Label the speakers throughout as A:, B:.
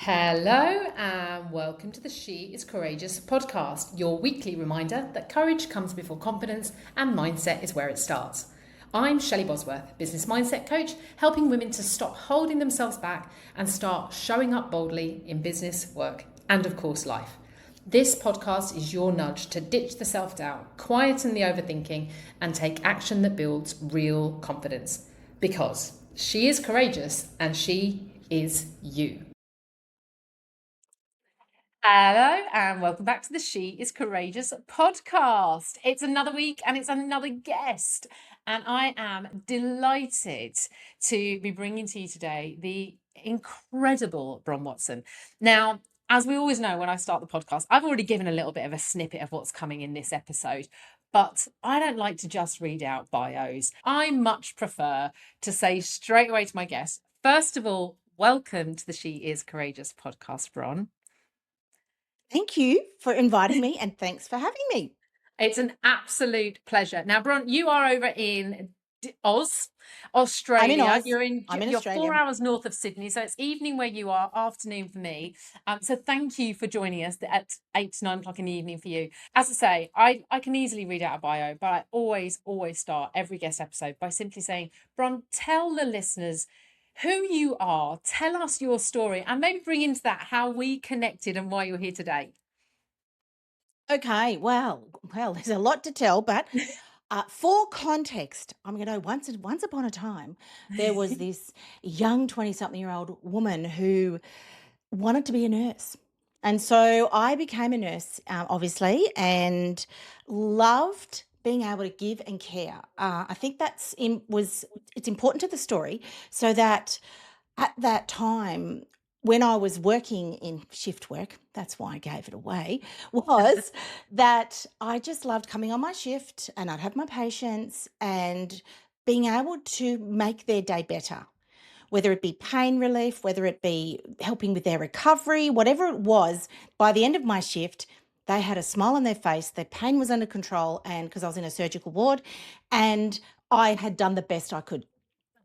A: Hello and welcome to the She is Courageous podcast, your weekly reminder that courage comes before confidence and mindset is where it starts. I'm Shelley Bosworth, business mindset coach, helping women to stop holding themselves back and start showing up boldly in business, work, and of course life. This podcast is your nudge to ditch the self-doubt, quieten the overthinking, and take action that builds real confidence. Because she is courageous and she is you. Hello and welcome back to the She is Courageous podcast. It's another week and it's another guest. And I am delighted to be bringing to you today the incredible Bron Watson. Now, as we always know, when I start the podcast, I've already given a little bit of a snippet of what's coming in this episode. But I don't like to just read out bios. I much prefer to say straight away to my guests, first of all, welcome to the She is Courageous podcast, Bron.
B: Thank you for inviting me and thanks for having me.
A: It's an absolute pleasure. Now, Bron, you are over in Australia.
B: I'm in Oz.
A: You're
B: Australia.
A: 4 hours north of Sydney, so it's evening where you are, afternoon for me. So thank you for joining us at 8 to 9 o'clock in the evening for you. As I say, I can easily read out a bio, but I always start every guest episode by simply saying, Bron, tell the listeners who you are, tell us your story, and maybe bring into that how we connected and why you're here today.
B: Okay, well, there's a lot to tell, but for context, I'm going to once upon a time, there was this young 20-something-year-old woman who wanted to be a nurse. And so I became a nurse, obviously, and loved being able to give and care. I think it's important to the story, so that at that time, when I was working in shift work, that's why I gave it away, was that I just loved coming on my shift and I'd have my patients and being able to make their day better, whether it be pain relief, whether it be helping with their recovery, whatever it was. By the end of my shift, they had a smile on their face, their pain was under control, and because I was in a surgical ward, and I had done the best I could.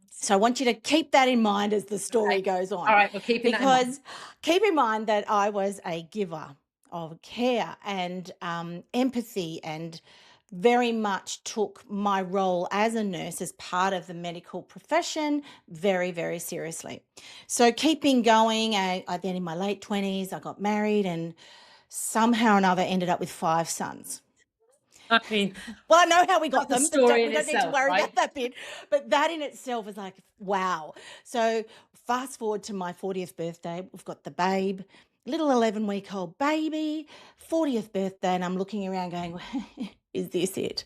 B: So I want you to keep that in mind as the story goes on.
A: All right, we're keeping that in mind.
B: Because keep in mind that I was a giver of care and empathy, and very much took my role as a nurse, as part of the medical profession, very, very seriously. So keeping going, I then in my late 20s, I got married and somehow or another ended up with 5 sons.
A: I mean,
B: well, I know how we got them.
A: That's a story
B: We don't need to
A: itself,
B: worry
A: right?
B: about that bit. But that in itself is like, wow. So fast forward to my 40th birthday, we've got the babe, little 11-week-old baby, 40th birthday, and I'm looking around going, is this it?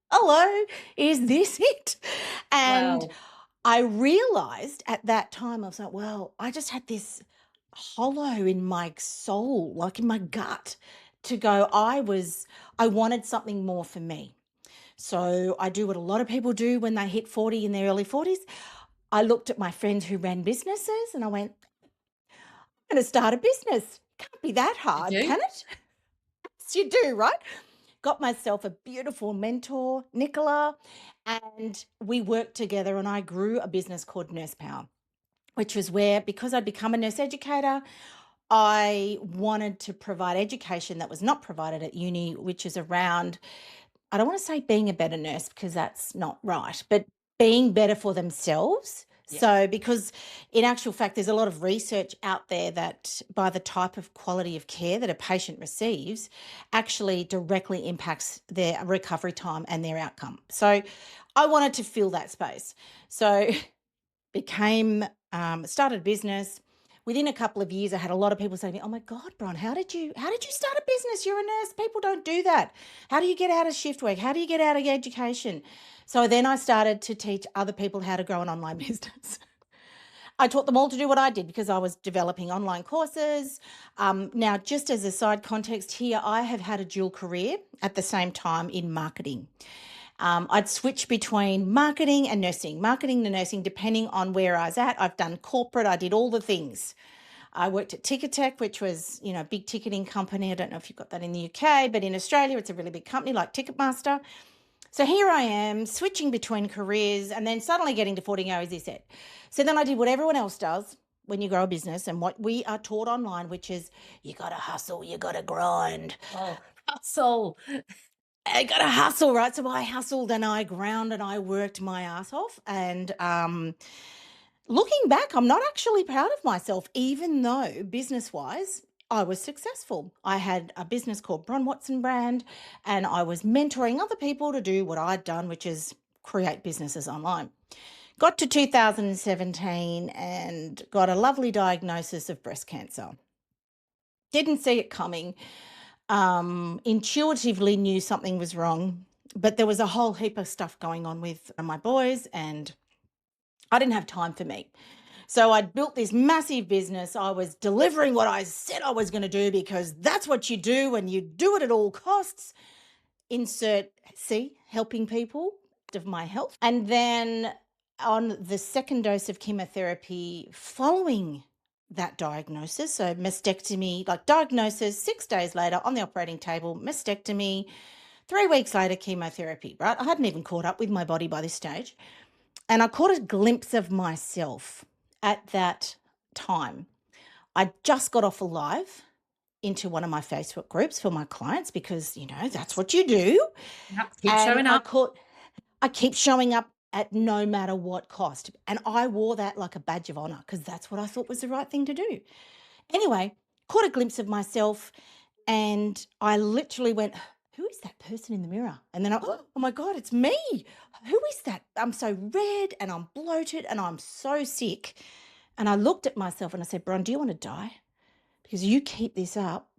B: Hello, is this it? And
A: Wow.
B: I realized at that time, I was like, well, I just had this hollow in my soul, like in my gut, to go, I wanted something more for me. So I do what a lot of people do when they hit 40, in their early 40s. I looked at my friends who ran businesses and I went, I'm going to start a business. Can't be that hard,
A: Did you?
B: can it? Yes, you do, right? Got myself a beautiful mentor, Nicola, and we worked together and I grew a business called Nurse Power, which was where, because I'd become a nurse educator, I wanted to provide education that was not provided at uni, which is around, I don't want to say being a better nurse because that's not right, but being better for themselves.
A: Yeah.
B: So because in actual fact, there's a lot of research out there that by the type of quality of care that a patient receives actually directly impacts their recovery time and their outcome. So I wanted to fill that space. So started a business. Within a couple of years, I had a lot of people saying to me, oh my God, Bron, how did you start a business? You're a nurse. People don't do that. How do you get out of shift work? How do you get out of education? So then I started to teach other people how to grow an online business. I taught them all to do what I did because I was developing online courses. Now, just as a side context here, I have had a dual career at the same time in marketing. I'd switch between marketing and nursing, depending on where I was at. I've done corporate. I did all the things. I worked at Ticketek, which was, a big ticketing company. I don't know if you've got that in the UK, but in Australia, it's a really big company like Ticketmaster. So here I am switching between careers and then suddenly getting to 40 and go, is this it? So then I did what everyone else does. when you grow a business and what we are taught online, which is you got to hustle, you got to grind.
A: Oh, hustle.
B: I got to hustle, right? So I hustled and I ground and I worked my ass off. And looking back, I'm not actually proud of myself, even though business-wise, I was successful. I had a business called Bron Watson brand, and I was mentoring other people to do what I'd done, which is create businesses online. Got to 2017 and got a lovely diagnosis of breast cancer. Didn't see it coming. Intuitively knew something was wrong, but there was a whole heap of stuff going on with my boys, and I didn't have time for me. So I'd built this massive business. I was delivering what I said I was going to do because that's what you do and you do it at all costs. Insert C, helping people of my health. And then on the second dose of chemotherapy following that diagnosis, so mastectomy, like diagnosis, 6 days later on the operating table, mastectomy, 3 weeks later, chemotherapy, right? I hadn't even caught up with my body by this stage. And I caught a glimpse of myself at that time. I just got off a live into one of my Facebook groups for my clients because, that's what you do.
A: Yep, keep
B: And
A: showing up.
B: I keep showing up at no matter what cost. And I wore that like a badge of honor because that's what I thought was the right thing to do. Anyway, caught a glimpse of myself and I literally went, who is that person in the mirror? And then oh my God, it's me. Who is that? I'm so red and I'm bloated and I'm so sick. And I looked at myself and I said, Bron, do you want to die? Because you keep this up,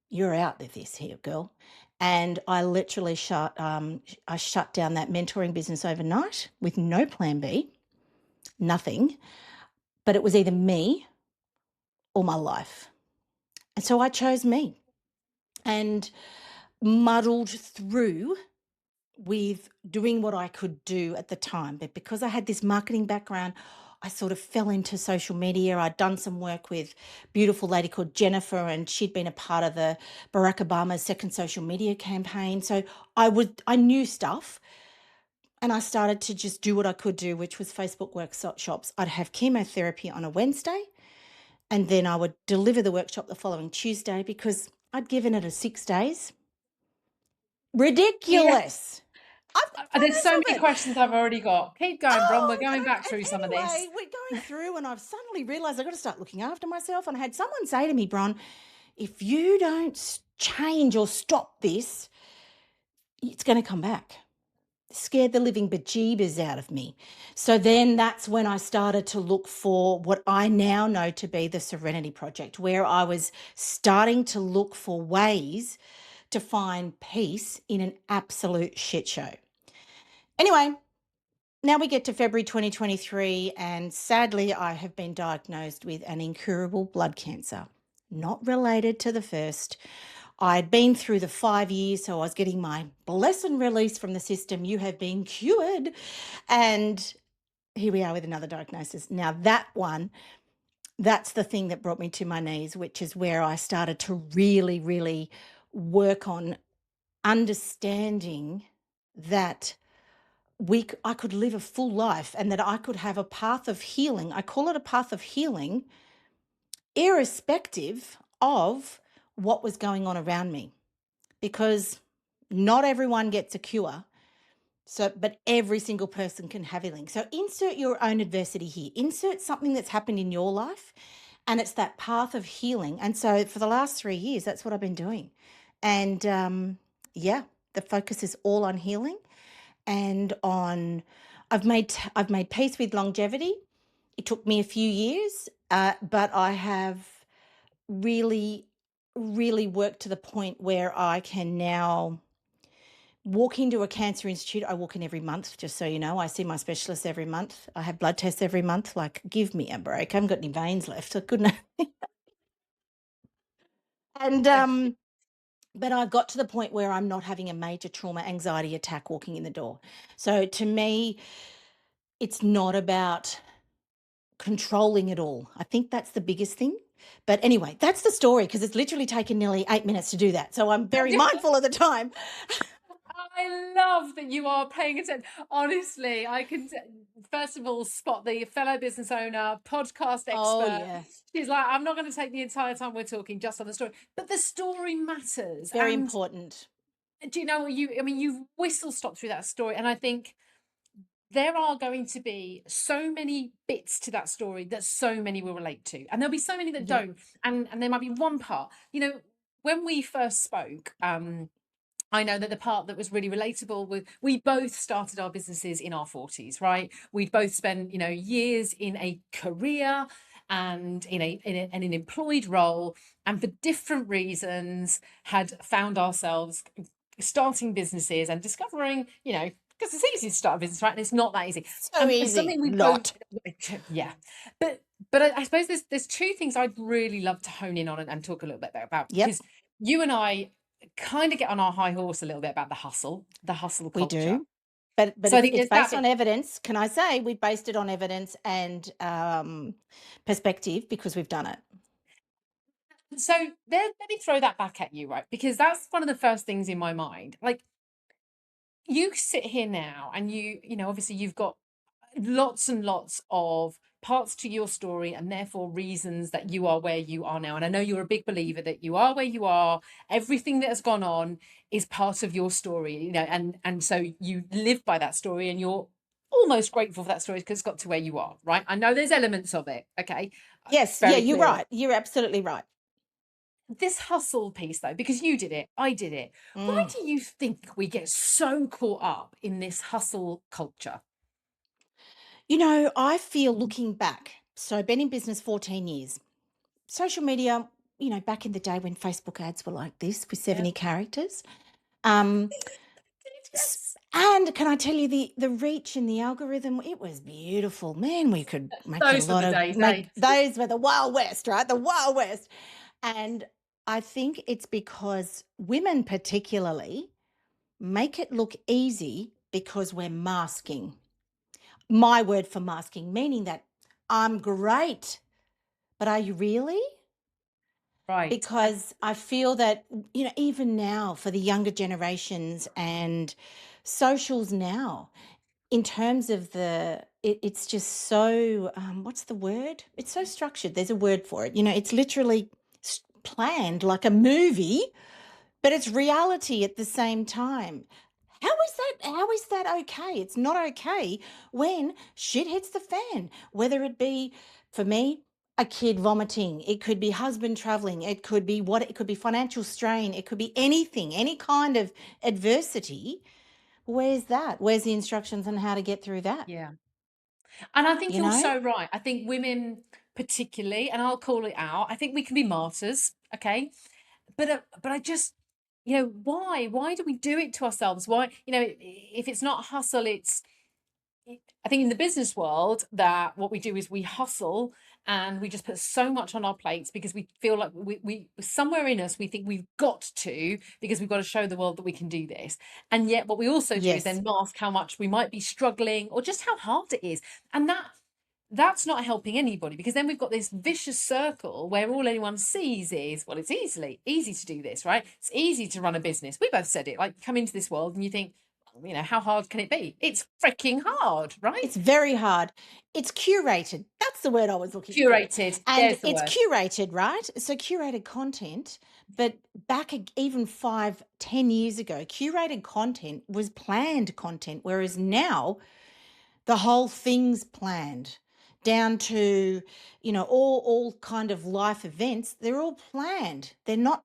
B: you're out with this here, girl. And I literally shut down that mentoring business overnight with no plan B, nothing. But it was either me or my life. And so I chose me and muddled through with doing what I could do at the time. But because I had this marketing background, I sort of fell into social media. I'd done some work with a beautiful lady called Jennifer, and she'd been a part of the Barack Obama's second social media campaign. So I knew stuff, and I started to just do what I could do, which was Facebook workshops. I'd have chemotherapy on a Wednesday, and then I would deliver the workshop the following Tuesday because I'd given it a 6 days. Ridiculous. I've got
A: There's
B: photos
A: so
B: of
A: many
B: it.
A: questions I've already got. Keep going, Bron. We're going back
B: and
A: through some of this.
B: anyway, we're going through, and I've suddenly realised I've got to start looking after myself. And I had someone say to me, Bron, if you don't change or stop this, it's going to come back. Scared the living bejeebers out of me. So then that's when I started to look for what I now know to be the Serenity Project, where I was starting to look for ways to find peace in an absolute shit show. Anyway, now we get to February 2023, and sadly, I have been diagnosed with an incurable blood cancer, not related to the first. I'd been through the 5 years, so I was getting my blessing release from the system. You have been cured. And here we are with another diagnosis. Now, that's the thing that brought me to my knees, which is where I started to really, really work on understanding that I could live a full life and that I could have a path of healing. I call it a path of healing, irrespective of what was going on around me, because not everyone gets a cure. But every single person can have healing. So insert your own adversity here. Insert something that's happened in your life, and it's that path of healing. And so for the last 3 years, that's what I've been doing. And the focus is all on healing and on. I've made peace with longevity. It took me a few years, but I have really, really worked to the point where I can now walk into a cancer institute. I walk in every month, just so you know. I see my specialist every month. I have blood tests every month. Like, give me a break. I haven't got any veins left. I couldn't. And but I've got to the point where I'm not having a major trauma anxiety attack walking in the door. So to me, it's not about controlling it all. I think that's the biggest thing. But anyway, that's the story, because it's literally taken nearly 8 minutes to do that. So I'm very mindful of the time.
A: I love that you are paying attention. Honestly, I can first of all spot the fellow business owner, podcast
B: Oh,
A: expert.
B: yeah.
A: She's like, I'm not going to take the entire time we're talking just on the story, but the story matters.
B: Very
A: And
B: important.
A: do you know what I mean, you've whistle stopped through that story, and I think there are going to be so many bits to that story that so many will relate to, and there'll be so many that
B: Yep.
A: don't. And there might be one part, when we first spoke, I know that the part that was really relatable was we both started our businesses in our 40s, right? We'd both spent, years in a career and in an employed role, and for different reasons had found ourselves starting businesses and discovering, because it's easy to start a business, right? And it's not that easy.
B: So
A: And
B: easy.
A: something we both,
B: Not.
A: yeah. But I suppose there's two things I'd really love to hone in on and talk a little bit about,
B: Yep,
A: because you and I kind of get on our high horse a little bit about the hustle
B: we
A: culture.
B: do. But
A: So I
B: it's
A: think
B: it's
A: there's that
B: based
A: bit.
B: on evidence. Can I say we based it on evidence and perspective because we've done it.
A: So let me throw that back at you, right? Because that's one of the first things in my mind. Like, you sit here now and obviously you've got lots and lots of parts to your story, and therefore reasons that you are where you are now. And I know you're a big believer that you are where you are. Everything that has gone on is part of your story, and so you live by that story, and you're almost grateful for that story because it's got to where you are, right? I know there's elements of it, okay,
B: Yes, yeah,
A: very
B: you're
A: clear.
B: right. You're absolutely right.
A: This hustle piece, though, because you did it, I did it. Why
B: Mm.
A: do you think we get so caught up in this hustle culture?
B: I feel looking back, so been in business 14 years. Social media, back in the day when Facebook ads were like this with
A: Yeah.
B: 70 characters. Um,
A: Yes.
B: and can I tell you the reach in the algorithm, it was beautiful. Man, we could make a
A: Those were
B: lot
A: the
B: of
A: days, eh?
B: make those were the Wild West, right? The Wild West. And I think it's because women particularly make it look easy because we're masking. My word for masking, meaning that I'm great, but are you really?
A: Right.
B: Because I feel that, even now for the younger generations and socials now, in terms of it's just so, what's the word? It's so structured. There's a word for it. It's literally planned like a movie, but it's reality at the same time. How is that okay? It's not okay when shit hits the fan, whether it be, for me, a kid vomiting, it could be husband traveling, it could be financial strain, it could be anything, any kind of adversity. Where's that? Where's the instructions on how to get through that?
A: Yeah. And I think
B: You
A: you're
B: know?
A: so right. I think women particularly, and I'll call it out, I think we can be martyrs, but I just, why do we do it to ourselves? Why, if it's not hustle, I think in the business world that what we do is we hustle and we just put so much on our plates because we feel like we somewhere in us we think we've got to, because we've got to show the world that we can do this. And yet what we also do is
B: Yes.
A: then mask how much we might be struggling or just how hard it is. And that's not helping anybody, because then we've got this vicious circle where all anyone sees is, well, it's easy to do this, right? It's easy to run a business. We both said it, like, come into this world and you think, how hard can it be? It's freaking hard, right?
B: It's very hard. It's curated. That's the word I was looking for.
A: Curated.
B: And
A: There's the
B: it's
A: word.
B: curated, right? So curated content, but back even 5, 10 years ago, curated content was planned content, whereas now the whole thing's planned down to, all kind of life events. They're all planned. They're
A: Well,
B: not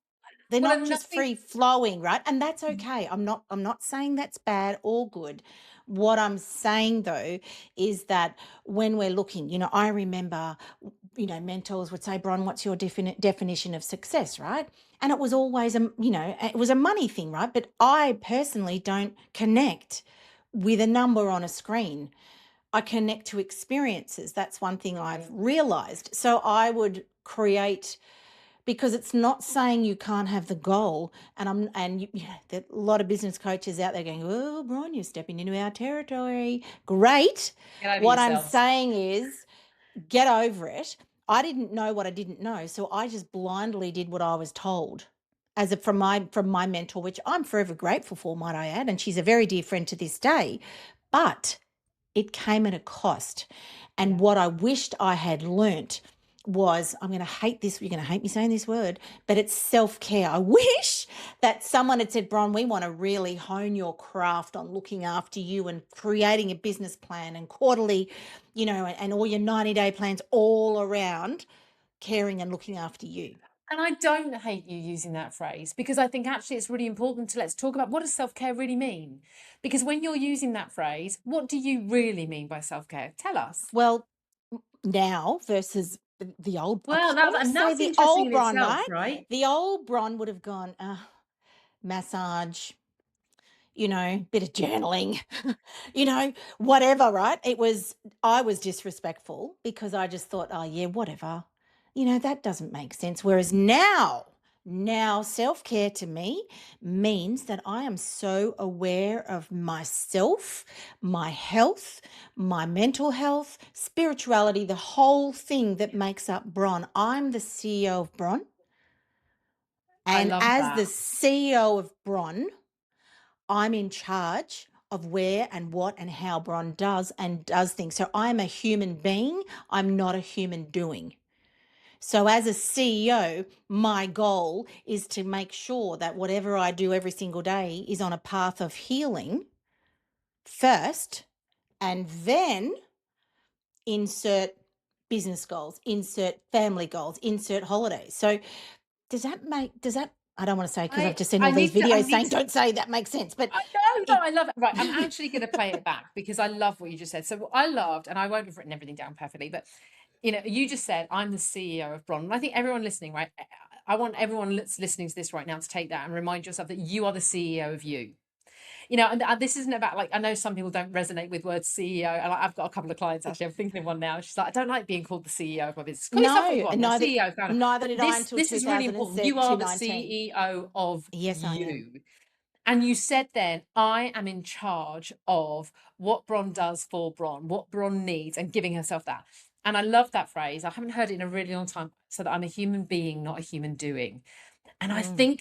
A: and I
B: just
A: think
B: free flowing, right? And that's okay. I'm not saying that's bad or good. What I'm saying though is that when we're looking, I remember, mentors would say, Bron, what's your definition of success, right? And it was always it was a money thing, right? But I personally don't connect with a number on a screen. I connect to experiences. That's one thing I've realized. So I would create, because it's not saying you can't have the goal. There are a lot of business coaches out there going, "Oh, Brian, you're stepping into our territory." Great.
A: get over
B: What I'm
A: yourselves.
B: saying is, get over it. I didn't know what I didn't know, so I just blindly did what I was told. from my mentor, which I'm forever grateful for, might I add, and she's a very dear friend to this day. But it came at a cost. And
A: Yeah.
B: what I wished I had learnt was, I'm going to hate this, you're going to hate me saying this word, but it's self-care. I wish that someone had said, Bron, we want to really hone your craft on looking after you and creating a business plan and quarterly, and all your 90-day plans all around caring and looking after you.
A: And I don't hate you using that phrase, because I think actually it's really important to let's talk about, what does self-care really mean? Because when you're using that phrase, what do you really mean by self-care? Tell us.
B: Well, now versus the old, I
A: Well,
B: almost
A: and
B: say
A: that's
B: the
A: interesting
B: old
A: in
B: Bron,
A: itself,
B: right?
A: right?
B: The old Bron would have gone, massage, bit of journaling, whatever, right? I was disrespectful because I just thought, oh, yeah, whatever. That doesn't make sense. Whereas now self care to me means that I am so aware of myself, my health, my mental health, spirituality, the whole thing that makes up Bron. I'm the CEO of Bron.
A: I
B: And
A: love
B: as the
A: that.
B: CEO of Bron, I'm in charge of where and what and how Bron does things. So I'm a human being. I'm not a human doing. So as a CEO, my goal is to make sure that whatever I do every single day is on a path of healing first, and then insert business goals, insert family goals, insert holidays. So does that, I don't want to say, because I've just seen all these
A: I
B: videos
A: need
B: saying
A: to
B: don't say that makes sense, but
A: I know, no,
B: it
A: I love it. Right, I'm actually going to play it back because I love what you just said. So what I loved, and I won't have written everything down perfectly, but you just said I'm the CEO of Bron, and I think everyone listening, right? I want everyone that's listening to this right now to take that and remind yourself that you are the CEO of you. And this isn't about, like, I know some people don't resonate with words CEO, and I've got a couple of clients actually. I'm thinking of one now. She's like, I don't like being called the CEO of my business. Call yourself what you
B: no,
A: want.
B: neither
A: CEO, founder.
B: neither
A: But
B: did I
A: this
B: until
A: this is really important. You are the
B: 2019.
A: CEO of
B: Yes, I am.
A: you. And you said then, I am in charge of what Bron does for Bron, what Bron needs, and giving herself that. And I love that phrase. I haven't heard it in a really long time. So that I'm a human being, not a human doing. And
B: Mm.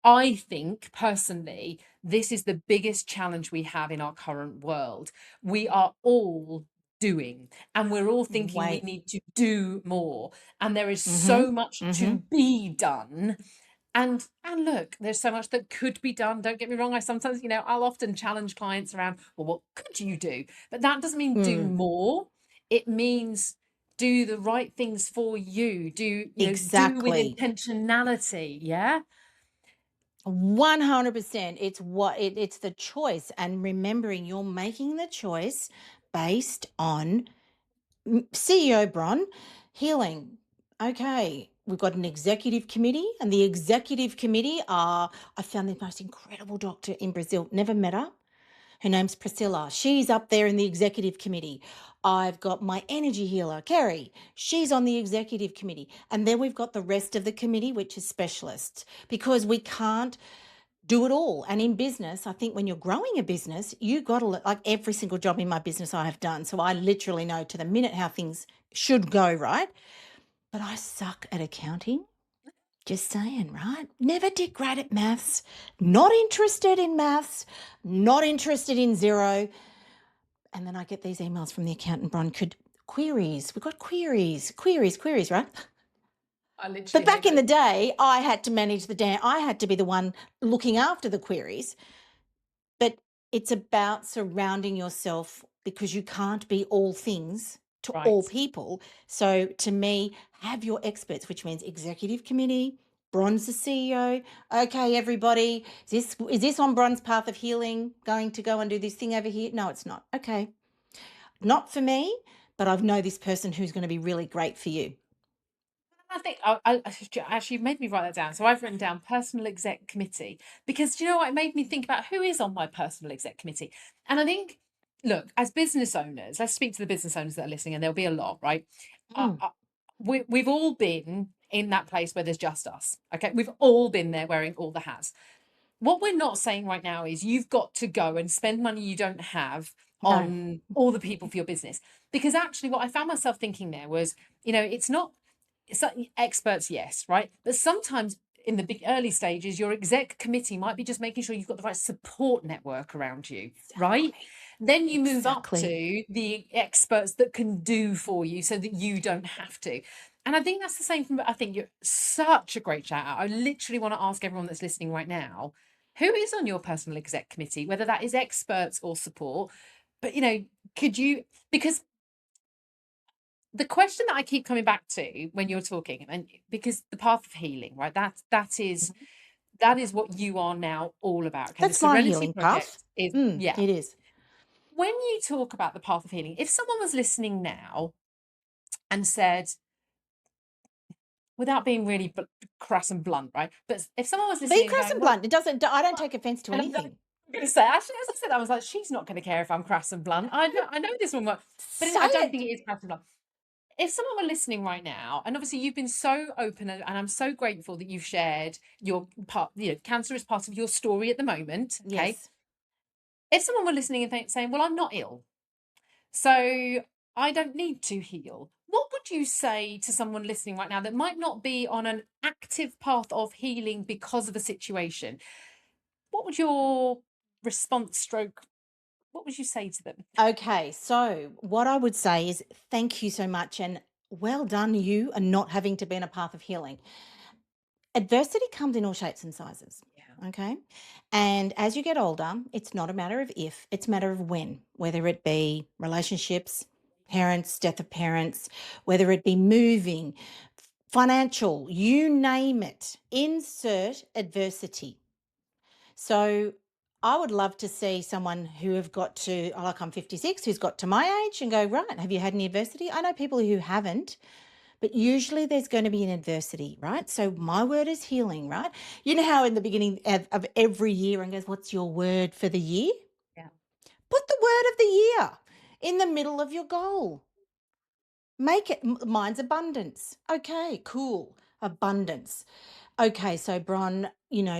A: I think personally, this is the biggest challenge we have in our current world. We are all doing, and we're all thinking we
B: Wait.
A: need to do more. And there is
B: Mhm.
A: so much to
B: Mhm.
A: be done, and look, there's so much that could be done. Don't get me wrong. I sometimes, I'll often challenge clients around, well, what could you do? But that doesn't mean do
B: Mm.
A: more. It means do the right things for you. Do with
B: Exactly.
A: intentionality. Yeah.
B: 100%. It's the choice, and remembering you're making the choice based on CEO Bron, healing. Okay, we've got an executive committee, and the executive committee I found the most incredible doctor in Brazil. Never met her. Her name's Priscilla. She's up there in the executive committee. I've got my energy healer, Kerry. She's on the executive committee. And then we've got the rest of the committee, which is specialists, because we can't do it all. And in business, I think when you're growing a business, you got to, like every single job in my business I have done. So I literally know to the minute how things should go, right? But I suck at accounting. Just saying, right? Never did great at maths, not interested in maths, not interested in zero. And then I get these emails from the accountant, Bron, could queries. We've got queries, right?
A: I
B: But
A: literally
B: back
A: hate
B: in
A: those.
B: the day, I had to manage I had to be the one looking after the queries. But it's about surrounding yourself, because you can't be all things to all
A: Right.
B: people. So to me, have your experts, which means executive committee, Bron's the CEO. Okay, everybody, is this on Bron's path of healing going to go and do this thing over here? No, it's not. Okay. Not for me, but I know this person who's going to be really great for you.
A: I think actually you've made me write that down. So I've written down personal exec committee, because do you know what? It made me think about who is on my personal exec committee. And I think, look, as business owners, let's speak to the business owners that are listening, and there'll be a lot, right? Uh,
B: Mm,
A: uh, we've all been in that place where there's just us. Okay. We've all been there wearing all the hats. What we're not saying right now is you've got to go and spend money you don't have
B: no.
A: on all the people for your business. Because actually, what I found myself thinking there was, it's not, so experts, yes, right? But sometimes in the big early stages, your exec committee might be just making sure you've got the right support network around you, right?
B: Exactly.
A: Then you move up
B: Exactly.
A: to the experts that can do for you so that you don't have to. And I think that's the same from, I think you're such a great shout out. I literally want to ask everyone that's listening right now, who is on your personal exec committee, whether that is experts or support. But, could you, because the question that I keep coming back to when you're talking, and because the path of healing, right?
B: Mhm.
A: That is what you are now all about. Okay. The
B: That's my
A: Serenity
B: healing path.
A: Project is, yeah.
B: It is.
A: When you talk about the path of healing, if someone was listening now and said, without being really crass and blunt, right? But if someone was
B: Be
A: listening and
B: crass
A: going,
B: and
A: well,
B: blunt. It doesn't. I don't
A: well,
B: take offence to
A: and I'm
B: anything.
A: going to say, actually, as I said, I was like, she's not going to care if I'm crass and blunt. I know this one, but
B: Say
A: I don't think
B: it.
A: it is crass and blunt. If someone were listening right now, and obviously you've been so open, and I'm so grateful that you've shared your part, cancer is part of your story at the moment. Okay.
B: Yes.
A: If someone were listening and saying, well, I'm not ill, so I don't need to heal, what would you say to someone listening right now that might not be on an active path of healing because of a situation? What would your response stroke, what would you say to them?
B: Okay. So what I would say is thank you so much and well done you and not having to be in a path of healing. Adversity comes in all shapes and sizes.
A: Yeah.
B: Okay. And as you get older, it's not a matter of if, it's a matter of when, whether it be relationships, parents, death of parents, whether it be moving, financial, you name it, insert adversity. So I would love to see someone who have got to, like I'm 56, who's got to my age and go, right, have you had any adversity? I know people who haven't, but usually there's going to be an adversity, right? So my word is healing, right? You know how in the beginning of every year and goes, what's your word for the year?
A: Yeah.
B: Put the word of the year in the middle of your goal. Make it, mine's abundance. Okay, cool. Abundance. Okay, so Bron,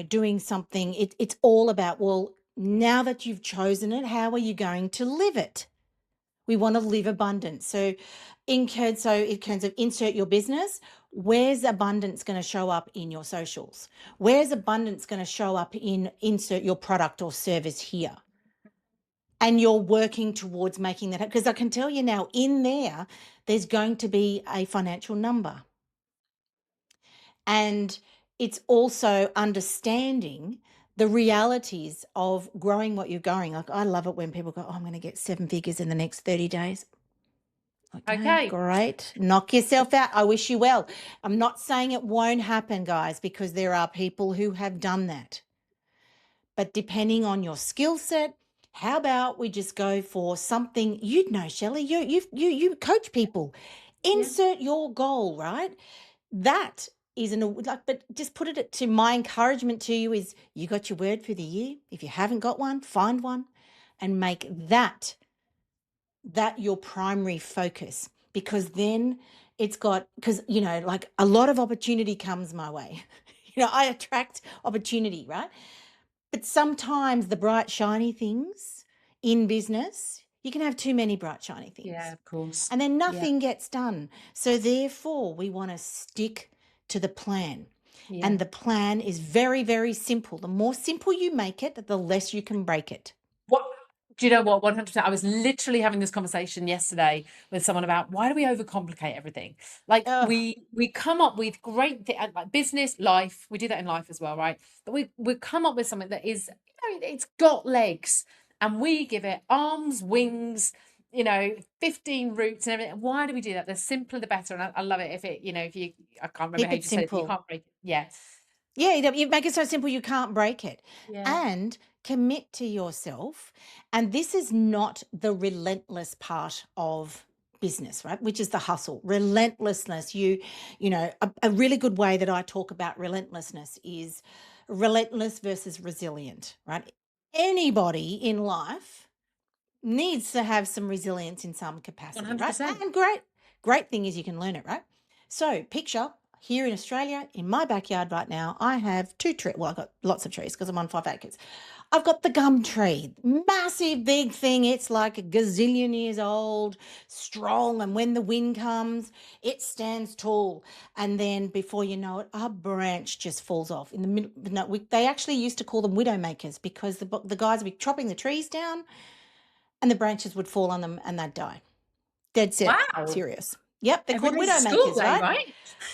B: doing something, it's all about, well, now that you've chosen it, how are you going to live it? We want to live abundance. So in terms of insert your business, where's abundance going to show up in your socials? Where's abundance going to show up in insert your product or service here? And you're working towards making that, because I can tell you now in there's going to be a financial number. And it's also understanding the realities of growing what you're growing. Like I love it when people go, oh, I'm going to get 7 figures in the next 30 days. Okay,
A: Okay.
B: great. Knock yourself out. I wish you well. I'm not saying it won't happen, guys, because there are people who have done that. But depending on your skill set, how about we just go for something you'd know, Shelley? You coach people.
A: Yeah.
B: Insert your goal, right? That isn't like, but just put it to my encouragement to you is you got your word for the year. If you haven't got one, find one and make that your primary focus, because then it's got, because like a lot of opportunity comes my way. I attract opportunity, right? But sometimes the bright shiny things in business, you can have too many bright shiny
A: Yeah,
B: things
A: of course.
B: and then
A: Yeah.
B: nothing gets done. So therefore we want to stick to the plan.
A: Yeah.
B: And the plan is very, very simple. The more simple you make it, the less you can break it.
A: What do you know what? 100%. I was literally having this conversation yesterday with someone about why do we overcomplicate everything? Like
B: Oh,
A: we come up with great like business, life. We do that in life as well, right? But we come up with something that is, it's got legs, and we give it arms, wings, 15 roots and everything. Why do we do that? The simpler the better. And I love it if it, if you, I can't remember
B: keep
A: how you
B: it
A: just said it, but you
B: simple.
A: can't break it. Yeah.
B: Yeah, you make it so simple you can't break it.
A: Yeah.
B: And commit to yourself. And this is not the relentless part of business, right? Which is the hustle. Relentlessness. A really good way that I talk about relentlessness is relentless versus resilient, right? Anybody in life needs to have some resilience in some capacity, right?
A: 100%.
B: And great thing is you can learn it, right? So picture here in Australia, in my backyard right now, I have 2 trees. Well, I've got lots of trees because I'm on 5 acres. I've got the gum tree, massive big thing. It's like a gazillion years old, strong. And when the wind comes, it stands tall. And then before you know it, a branch just falls off in the middle. No, they actually used to call them widow makers because the guys would be chopping the trees down and the branches would fall on them and they'd die. Dead set.
A: Wow.
B: Serious. Yep, they're
A: Every
B: called
A: day's a
B: widow
A: school
B: makers,
A: day,
B: right?
A: right?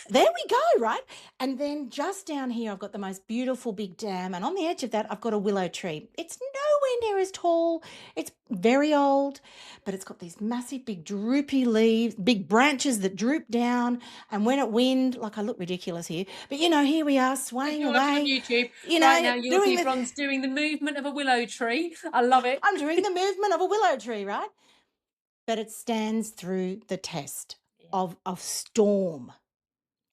B: There we go, right? And then just down here, I've got the most beautiful big dam. And on the edge of that, I've got a willow tree. It's nowhere near as tall. It's very old, but it's got these massive, big, droopy leaves, big branches that droop down. And when it wind, like I look ridiculous here, but here we are
A: If
B: swaying
A: you're watching on
B: away,
A: YouTube right now, you'll
B: doing
A: see
B: the,
A: Bron's doing the movement of a willow tree. I love it.
B: I'm doing the movement of a willow tree, right? But it stands through the test of storm.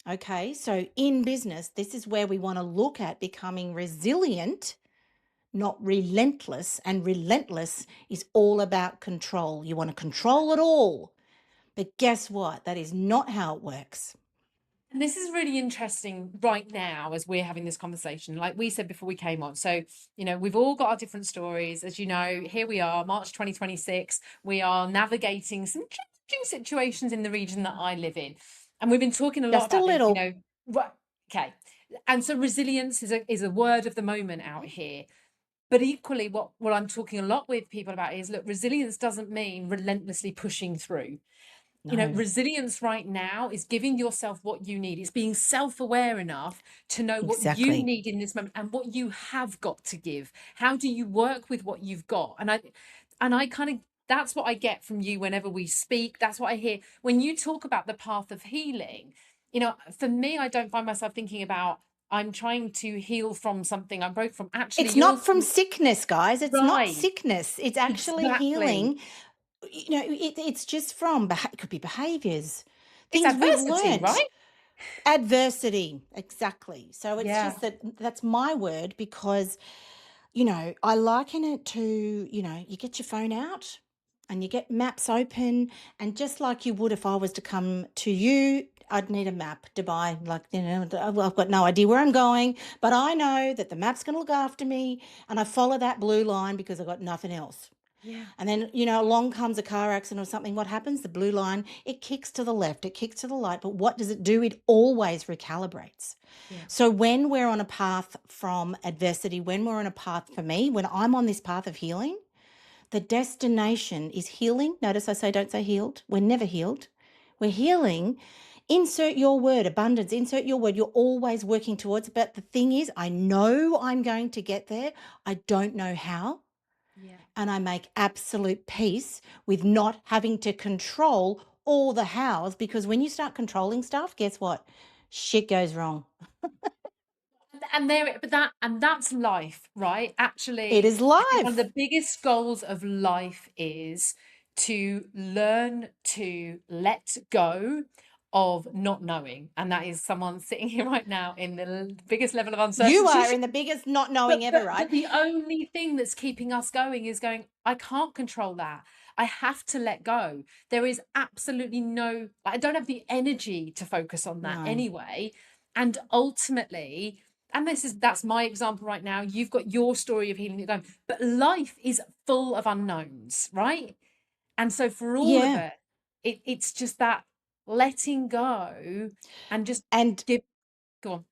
B: Okay, so in business, this is where we want to look at becoming resilient, not relentless. And relentless is all about control. You want to control it all. But guess what? That is not how it works.
A: And this is really interesting right now as we're having this conversation. Like we said before we came on. So, we've all got our different stories. As you know, here we are, March 2026. We are navigating some challenging situations in the region that I live in. And we've been talking a lot
B: Just a
A: about this,
B: little.
A: right, okay. And so resilience is a word of the moment out here. But equally, what I'm talking a lot with people about is, look, resilience doesn't mean relentlessly pushing through.
B: No,
A: Resilience right now is giving yourself what you need. It's being self-aware enough to know what you
B: exactly.
A: need in this moment and what you have got to give. How do you work with what you've got? And I kind of, that's what I get from you whenever we speak. That's what I hear when you talk about the path of healing. For me, I don't find myself thinking about I'm trying to heal from something I'm broke from. Actually,
B: It's
A: you're
B: not from sickness, guys. It's not
A: right.
B: sickness. It's actually
A: Exactly.
B: healing. It's just from, it could be behaviors,
A: It's
B: things we've
A: adversity,
B: learnt.
A: right?
B: Adversity, exactly. So it's
A: Yeah.
B: just that's my word because, I liken it to, you get your phone out and you get maps open, and just like you would if I was to come to you, I'd need a map to buy. Like, I've got no idea where I'm going, but I know that the map's going to look after me, and I follow that blue line because I've got nothing else.
A: Yeah.
B: And then, along comes a car accident or something. What happens? The blue line, it kicks to the left, it kicks to the right. But what does it do? It always recalibrates.
A: Yeah.
B: So when we're on a path from adversity, when we're on a path, for me, when I'm on this path of healing, the destination is healing. Notice I say don't say healed. We're never healed. We're healing. Insert your word, abundance, insert your word. You're always working towards it. But the thing is, I know I'm going to get there. I don't know how.
A: Yeah.
B: And I make absolute peace with not having to control all the hows, because when you start controlling stuff, guess what? Shit goes wrong.
A: And that's life, right?
B: It
A: Actually,
B: is
A: I think one of
B: life.
A: the biggest goals of life is to learn to let go of not knowing. And that is someone sitting here right now in the biggest level of
B: You are
A: uncertainty.
B: in the biggest not knowing
A: But
B: ever,
A: but
B: right?
A: but the only thing that's keeping us going is going, I can't control that. I have to let go. There is absolutely no, I don't have the energy to focus on that
B: No.
A: anyway. And ultimately, and that's my example right now. You've got your story of healing that going, but life is full of unknowns, right? And so for all of
B: Yeah.
A: it's just that letting go and just
B: And
A: give, go on.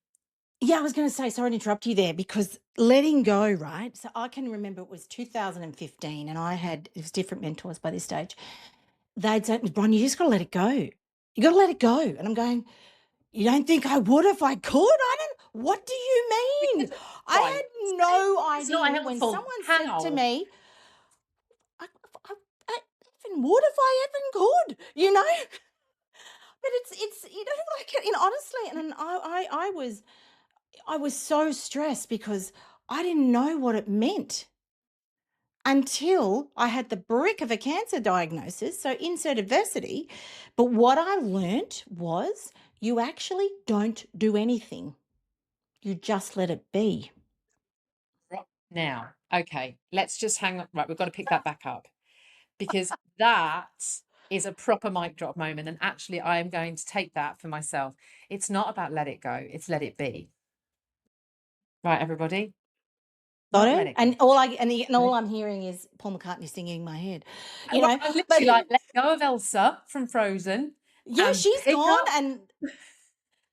B: yeah, I was going to say, sorry to interrupt you there, because letting go, right? So I can remember it was 2015 and it was different mentors by this stage. They'd say, Bron, you just got to let it go. You got to let it go. And I'm going, you don't think I would if I could? I don't. What do you mean?
A: Because
B: I
A: right,
B: had no
A: it's not
B: idea when
A: helpful.
B: someone said to
A: How?
B: me, I even would if I even could, But it's like, honestly, and I was so stressed because I didn't know what it meant until I had the brick of a cancer diagnosis. So insert adversity. But what I learnt was you actually don't do anything. You just let it be.
A: Right now, okay, let's just hang on. Right, we've got to pick that back up because that is a proper mic drop moment. And actually, I am going to take that for myself. It's not about let it go, it's let it be. Right, everybody?
B: Got
A: Not let
B: it?
A: it go.
B: And all I'm hearing is Paul McCartney singing in my head, you
A: Well,
B: know.
A: I'm
B: But
A: literally like, let go of Elsa from Frozen
B: yeah,
A: and
B: she's
A: pick
B: gone,
A: up
B: and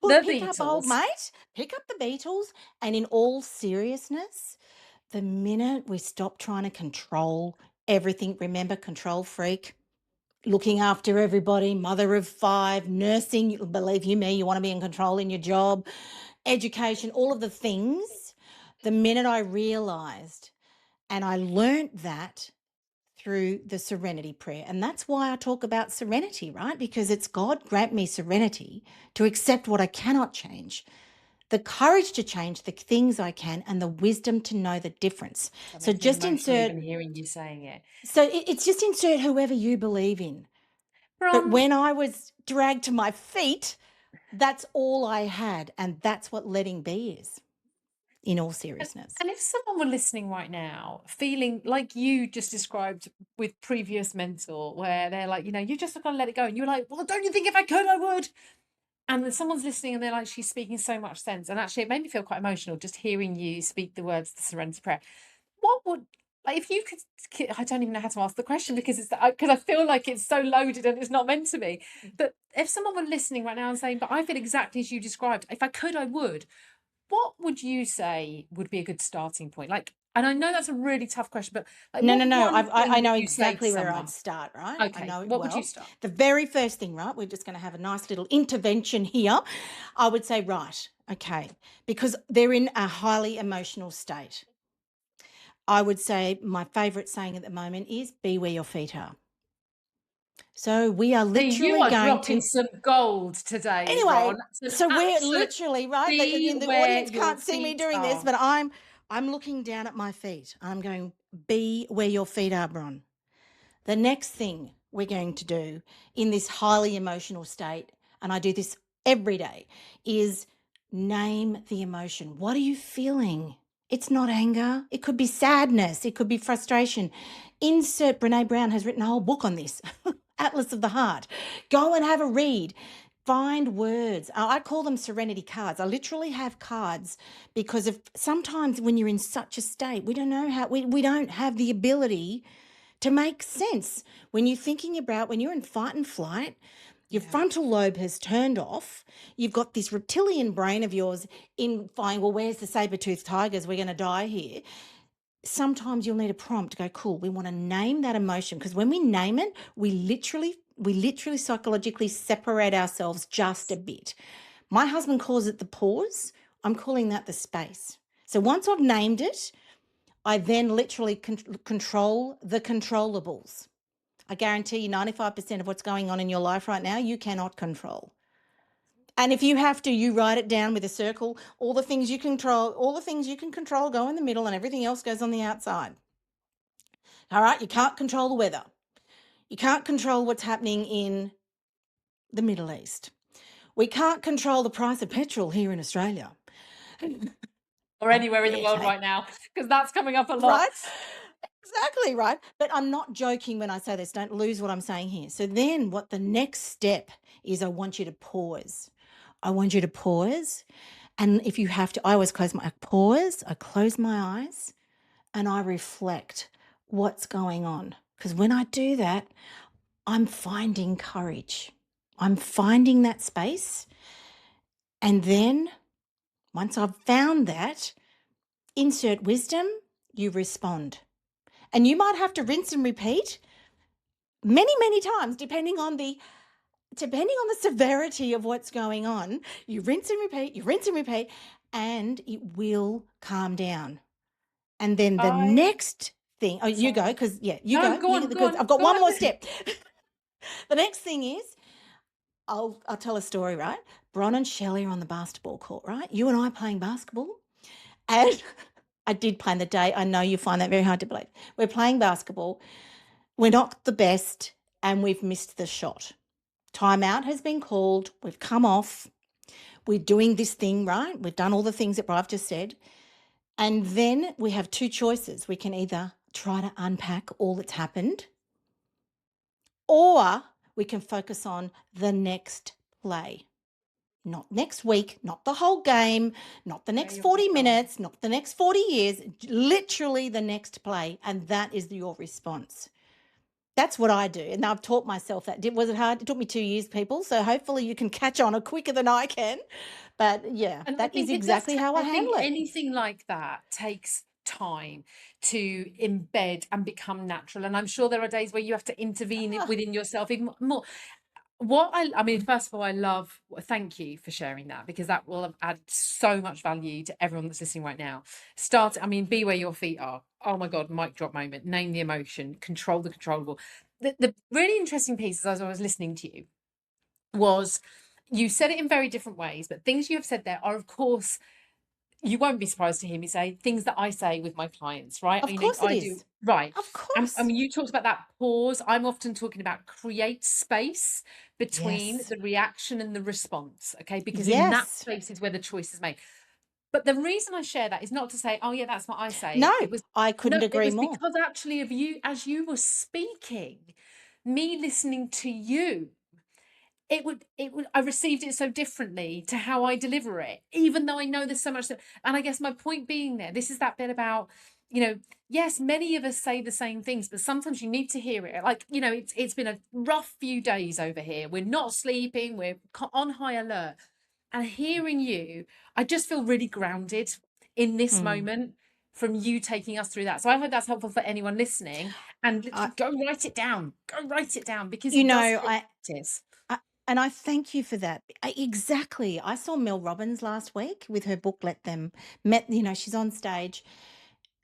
A: the
B: pick up, old
A: Beatles.
B: mate. Pick up the Beatles. And in all seriousness, the minute we stop trying to control everything, remember, control freak, looking after everybody, mother of 5, nursing, believe you me, you want to be in control in your job, education, all of the things. The minute I realized, and I learnt that through the serenity prayer. And that's why I talk about serenity, right? Because it's God grant me serenity to accept what I cannot change, the courage to change the things I can, and the wisdom to know the difference.
A: That
B: So
A: makes me
B: just
A: emotional
B: insert,
A: even hearing you saying it.
B: it's just insert whoever you believe in. But
A: Bron,
B: when I was dragged to my feet, that's all I had. And that's what letting be is, in all
A: and
B: seriousness.
A: and if someone were listening right now, feeling like you just described with previous mentor, where they're like, you just got to let it go. And you're like, well, don't you think if I could, I would? And then someone's listening and they're like, she's speaking so much sense. And actually, it made me feel quite emotional just hearing you speak the words, the serenity prayer. What would, like, if you could, I don't even know how to ask the question because because I feel like it's so loaded and it's not meant to be. But if someone were listening right now and saying, but I feel exactly as you described, if I could, I would, what would you say would be a good starting point? Like, and I know that's a really tough question, but like,
B: No,
A: what
B: no, no.
A: one
B: I
A: thing
B: know
A: would you say to
B: exactly where I'd
A: someone?
B: start, right? I
A: Okay,
B: know it
A: what would you
B: well.
A: start?
B: The very first thing, right? We're just going to have a nice little intervention here. I would say, right, okay, because they're in a highly emotional state. I would say my favorite saying at the moment is be where your feet are. So we are
A: See, you
B: literally
A: are
B: going
A: dropping
B: to,
A: some gold today,
B: anyway,
A: Bron. It's an
B: so we're
A: absolute
B: literally, right?
A: be
B: The
A: where
B: audience
A: your
B: can't see me
A: feet
B: doing this,
A: are.
B: but I'm looking down at my feet. I'm going, be where your feet are, Bron. The next thing we're going to do in this highly emotional state, and I do this every day, is name the emotion. What are you feeling? It's not anger. It could be sadness. It could be frustration. Insert, Brene Brown has written a whole book on this, Atlas of the Heart. Go and have a read. Find words. I call them serenity cards. I literally have cards because of sometimes when you're in such a state, we don't know how, we don't have the ability to make sense. When you're thinking about when you're in fight and flight, your
A: Yeah.
B: frontal lobe has turned off. You've got this reptilian brain of yours in flying, well, where's the saber-toothed tigers? We're going to die here. Sometimes you'll need a prompt to go, cool, we want to name that emotion, because when we name it, we literally psychologically separate ourselves just a bit. My husband calls it the pause. I'm calling that the space. So once I've named it, I then literally control the controllables. I guarantee you 95% of what's going on in your life right now, you cannot control. And if you have to, you write it down with a circle. All the things you control, all the things you can control go in the middle, and everything else goes on the outside. All right, you can't control the weather. You can't control what's happening in the Middle East. We can't control the price of petrol here in Australia.
A: Or anywhere in the world
B: Okay.
A: right now, because that's coming up a lot.
B: Right? Exactly right. But I'm not joking when I say this. Don't lose what I'm saying here. So then what the next step is, I want you to pause. I want you to pause. And if you have to, I always I close my eyes, and I reflect what's going on. Because when I do that, I'm finding courage. I'm finding that space. And then once I've found that, insert wisdom, you respond. And you might have to rinse and repeat many, many times, depending on the severity of what's going on. You rinse and repeat, and it will calm down. And then the
A: I
B: next thing, oh, you go,
A: Sorry.
B: because you
A: No,
B: go,
A: go on, go
B: because
A: on,
B: I've got
A: go
B: one more
A: on.
B: step. The next thing is, I'll tell a story, right? Bron and Shelley are on the basketball court, right? You and I playing basketball. And I did play in the day. I know you find that very hard to believe. We're playing basketball. We're not the best, and we've missed the shot. Timeout has been called. We've come off. We're doing this thing, right? We've done all the things that I've just said. And then we have two choices. We can either try to unpack all that's happened, or we can focus on the next play. Not next week, not the whole game, not the
A: Where
B: next
A: you're
B: 40
A: from.
B: minutes, not the next 40 years, literally the next play. And that is your response. That's what I do. And I've taught myself that. Was it hard? It took me 2 years, people. So hopefully you can catch on quicker than I can. But yeah,
A: And I
B: that is
A: think it does.
B: exactly how I
A: I think
B: handle it.
A: anything like that takes time to embed and become natural. And I'm sure there are days where you have to intervene
B: Ah,
A: within yourself even more. I mean, first of all, thank you for sharing that, because that will have added so much value to everyone that's listening right now. Be where your feet are. Oh my God, mic drop moment. Name the emotion, control the controllable. The really interesting piece as I was listening to you was, you said it in very different ways, but things you have said there are, of course, you won't be surprised to hear me say things that I say with my clients, right?
B: of course it
A: I do,
B: is.
A: right.
B: Of
A: I
B: course.
A: mean, you talked about that pause. I'm often talking about create space between
B: Yes.
A: the reaction and the response, okay? Because in that
B: Yes.
A: space is where the choice is made. But the reason I share that is not to say, oh yeah, that's what I
B: No,
A: say. It was
B: I
A: no,
B: couldn't
A: it
B: agree
A: was
B: more.
A: because actually of you, as you were speaking, me listening to you, it would I received it so differently to how I deliver it, even though I know there's so much and I guess my point being there, this is that bit about, yes, many of us say the same things, but sometimes you need to hear it. Like, it's been a rough few days over here. We're not sleeping, we're on high alert. And hearing you, I just feel really grounded in this
B: Hmm.
A: moment from you taking us through that. So I hope that's helpful for anyone listening. And
B: I,
A: literally go write it down. Go write it down, because
B: you
A: it does
B: know,
A: take practice.
B: I and I thank you for that. Exactly. I saw Mel Robbins last week with her book, Let Them. She's on stage.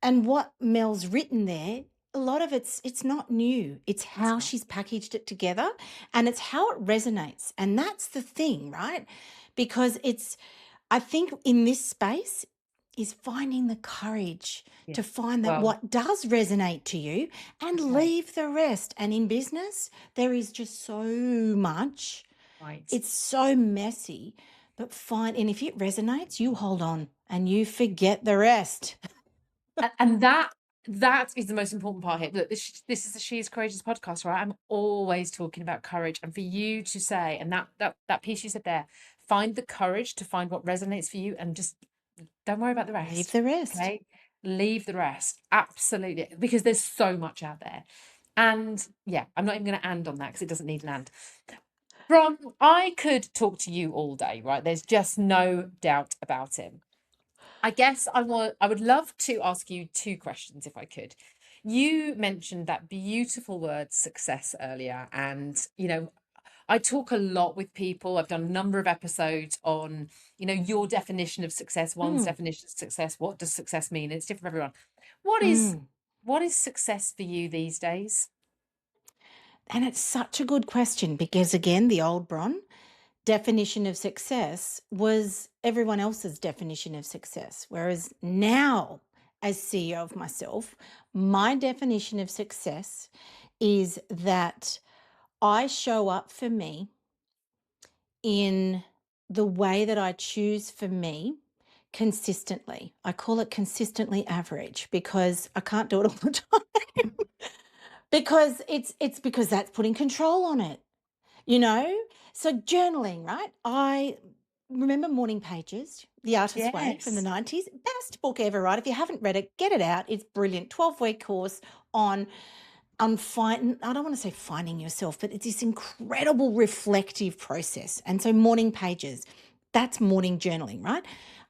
B: And what Mel's written there, a lot of it's not new. It's
A: It's
B: how
A: not.
B: she's packaged it together and it's how it resonates. And that's the thing, right? Because I think in this space is finding the courage
A: Yeah.
B: to find that
A: Well,
B: what does resonate to you and
A: okay.
B: leave the rest. And in business, there is just so much.
A: Right.
B: It's so messy, but and if it resonates, you hold on and you forget the rest.
A: And that is the most important part here. Look, this is the She is Courageous podcast, right? I'm always talking about courage. And for you to say, and that piece you said there, find the courage to find what resonates for you, and just don't worry about the
B: Leave
A: rest.
B: the rest.
A: Okay. Leave the rest. Absolutely. Because there's so much out there. And yeah, I'm not even going to end on that because it doesn't need an and. Bron, I could talk to you all day, right? There's just no doubt about it. I guess I would love to ask you two questions if I could. You mentioned that beautiful word success earlier, and I talk a lot with people. I've done a number of episodes on, your definition of success, one's
B: Mm,
A: definition of success. What does success mean? It's different for everyone. What is
B: mm.
A: what is success for you these days?
B: And it's such a good question because, again, the old Bron definition of success was everyone else's definition of success. Whereas now, as CEO of myself, my definition of success is that I show up for me in the way that I choose for me consistently. I call it consistently average because I can't do it all the time. Because it's because that's putting control on it, you know? So journaling, right? I remember Morning Pages, The Artist's Way from the
A: Yes.
B: 90s. Best book ever, right? If you haven't read it, get it out. It's brilliant. 12-week course on I don't want to say finding yourself, but it's this incredible reflective process. And so Morning Pages, that's morning journaling, right?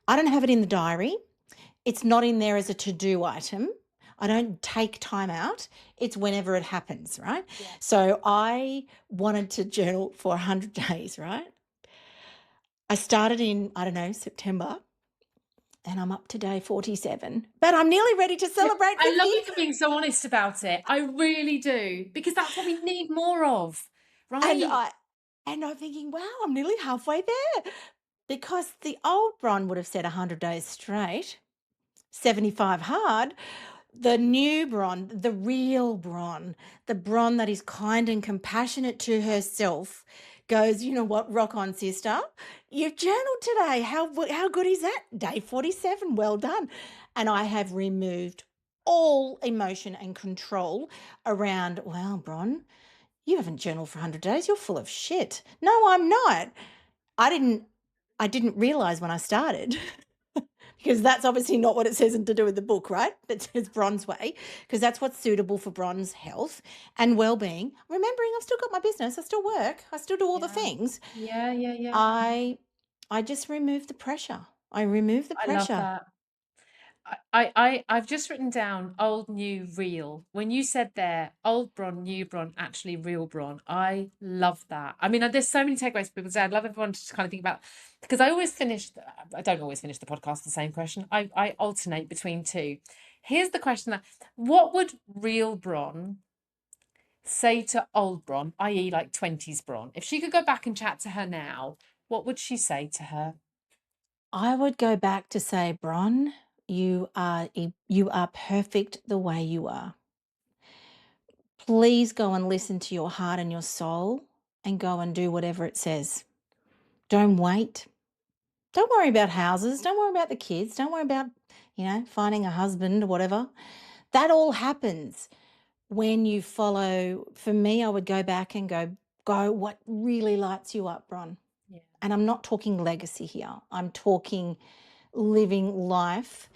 B: I don't have it in the diary. It's not in there as a to-do item. I don't take time out. It's whenever it happens, right?
A: Yeah.
B: So I wanted to journal for 100 days, right? I started in, I don't know, September, and I'm up to day 47, but I'm nearly ready to
A: Yeah,
B: celebrate
A: I
B: 50.
A: love you for being so honest about it. I really do, because that's what we need more of,
B: And
A: right?
B: I and I'm thinking, wow, I'm nearly halfway there. Because the old Bron would have said 100 days straight, 75 hard. The new Bron, the real Bron, the Bron that is kind and compassionate to herself, goes, you know what, rock on, sister. You've journaled today. How good is that? Day 47. Well done. And I have removed all emotion and control around, well, Bron, You haven't journaled for 100 days. You're full of shit. No, I'm not. I didn't realize when I started because that's obviously not what it says in to do with the book, right? It says Bron's way because that's what's suitable for Bron's health and well-being. Remembering I've still got my business, I still work, I still do all the
A: Yeah.
B: things.
A: Yeah, yeah, yeah.
B: I just remove the pressure. I remove the
A: I love
B: pressure.
A: that. I've just written down old, new, real. When you said there, old Bron, new Bron, actually real Bron, I love that. I mean, there's so many takeaways for people say. I'd love everyone to just kind of think about, because I don't always finish the podcast with the same question. I alternate between two. Here's the question that, what would real Bron say to old Bron, i.e., like 20s Bron? If she could go back and chat to her now, what would she say to her?
B: I would go back to say, Bron, you are perfect the way you are. Please go and listen to your heart and your soul and go and do whatever it says. Don't wait. Don't worry about houses. Don't worry about the kids. Don't worry about, finding a husband or whatever. That all happens when you follow. For me, I would go back and go what really lights you up, Bron.
A: Yeah.
B: And I'm not talking legacy here. I'm talking living life.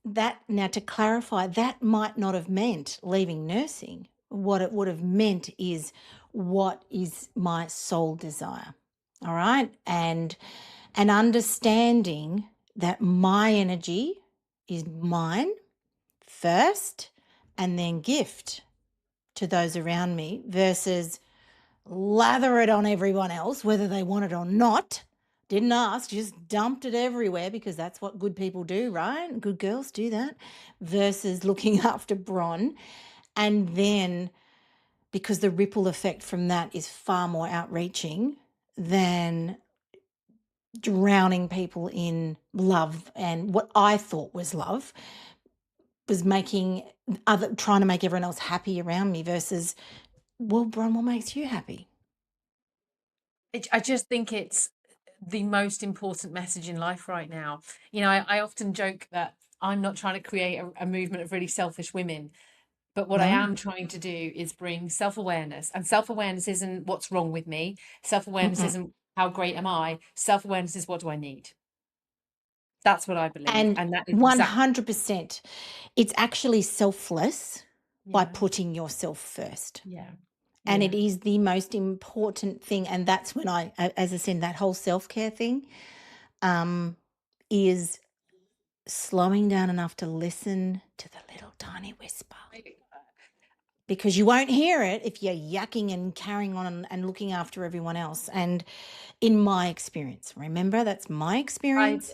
B: That, now to clarify, that might not have meant leaving nursing. What it would have meant is, what is my soul desire? All right. And understanding that my energy is mine first and then gift to those around me versus lather it on everyone else, whether they want it or not. Didn't ask, just dumped it everywhere because that's what good people do, right? Good girls do that, versus looking after Bron. And then, because the ripple effect from that is far more outreaching than drowning people in love, and what I thought was love was trying to make everyone else happy around me versus, well, Bron, what makes you happy?
A: I just think it's the most important message in life right now. I often joke that I'm not trying to create a movement of really selfish women, but what I
B: No.
A: am trying to do is bring self-awareness. And self-awareness isn't what's wrong with me. Self-awareness
B: Mm-mm.
A: isn't how great am I. Self-awareness is what do I need? That's what I believe.
B: And
A: And that is exactly,
B: 100%, it's actually selfless by
A: yeah,
B: putting yourself first.
A: yeah,
B: And
A: yeah.
B: it is the most important thing. And that's when as I said, that whole self-care thing um, is slowing down enough to listen to the little tiny whisper. Because you won't hear it if you're yucking and carrying on and looking after everyone else. And in my experience, remember, that's my
A: I
B: experience.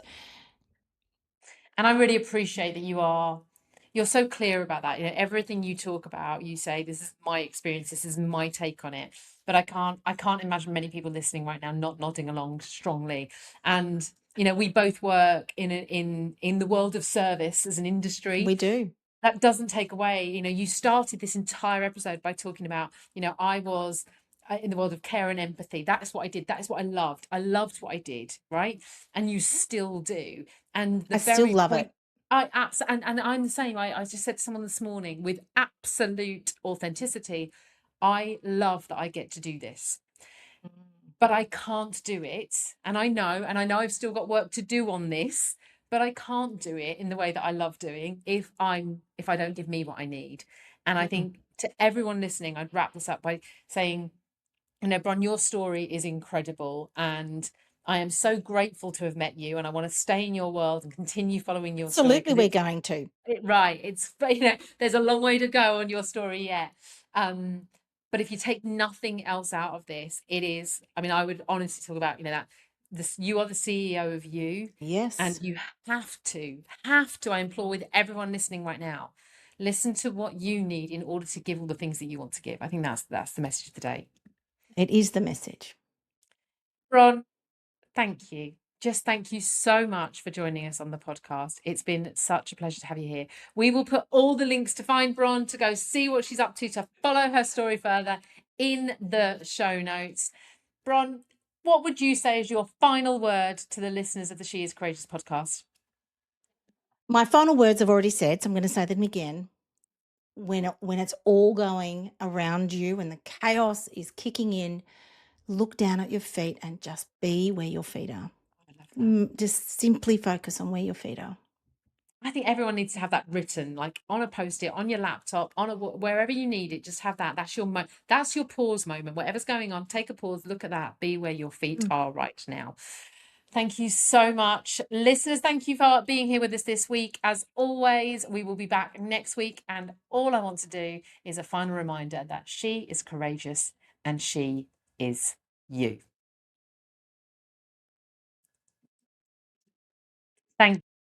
A: And I really appreciate that you're so clear about that. Everything you talk about, you say, this is my experience, this is my take on it. But I can't imagine many people listening right now not nodding along strongly. And we both work in the world of service as an industry.
B: We do.
A: That doesn't take away, you started this entire episode by talking about, I was in the world of care and empathy. That is what I did. That is what I loved. I loved what I did, right? And you still do. And the
B: I still
A: very
B: love
A: point,
B: it.
A: and I'm the same. I just said to someone this morning with absolute authenticity, I love that I get to do this, but I can't do it. And I know I've still got work to do on this, but I can't do it in the way that I love doing if I don't give me what I need. And I
B: Mm-mm.
A: think to everyone listening, I'd wrap this up by saying, Bron, your story is incredible. And I am so grateful to have met you. And I want to stay in your world and continue following your story
B: Absolutely,
A: because
B: we're going to.
A: right. It's, there's a long way to go on your story yet. Um, but if you take nothing else out of this, it is, I mean, I would honestly talk about, that this, you are the CEO of you, and
B: Yes,
A: you I implore with everyone listening right now, listen to what you need in order to give all the things that you want to give. I think that's the message of the day.
B: it is the message.
A: Ron, thank you. Just thank you so much for joining us on the podcast. It's been such a pleasure to have you here. We will put all the links to find Bron, to go see what she's up to follow her story further in the show notes. Bron, what would you say is your final word to the listeners of the She Is Courageous podcast?
B: My final words I've already said, so I'm going to say them again. when it's all going around you and the chaos is kicking in, look down at your feet and just be where your feet are.
A: I love that.
B: Just simply focus on where your feet are.
A: I think everyone needs to have that written, like on a post-it, on your laptop, on a wherever you need it. Just have that. That's your pause moment. Whatever's going on, take a pause, look at that, be where your feet
B: Mm.
A: are right now. Thank you so much, listeners. Thank you for being here with us this week. As always, we will be back next week, and all I want to do is a final reminder that she is courageous and she is you. Thank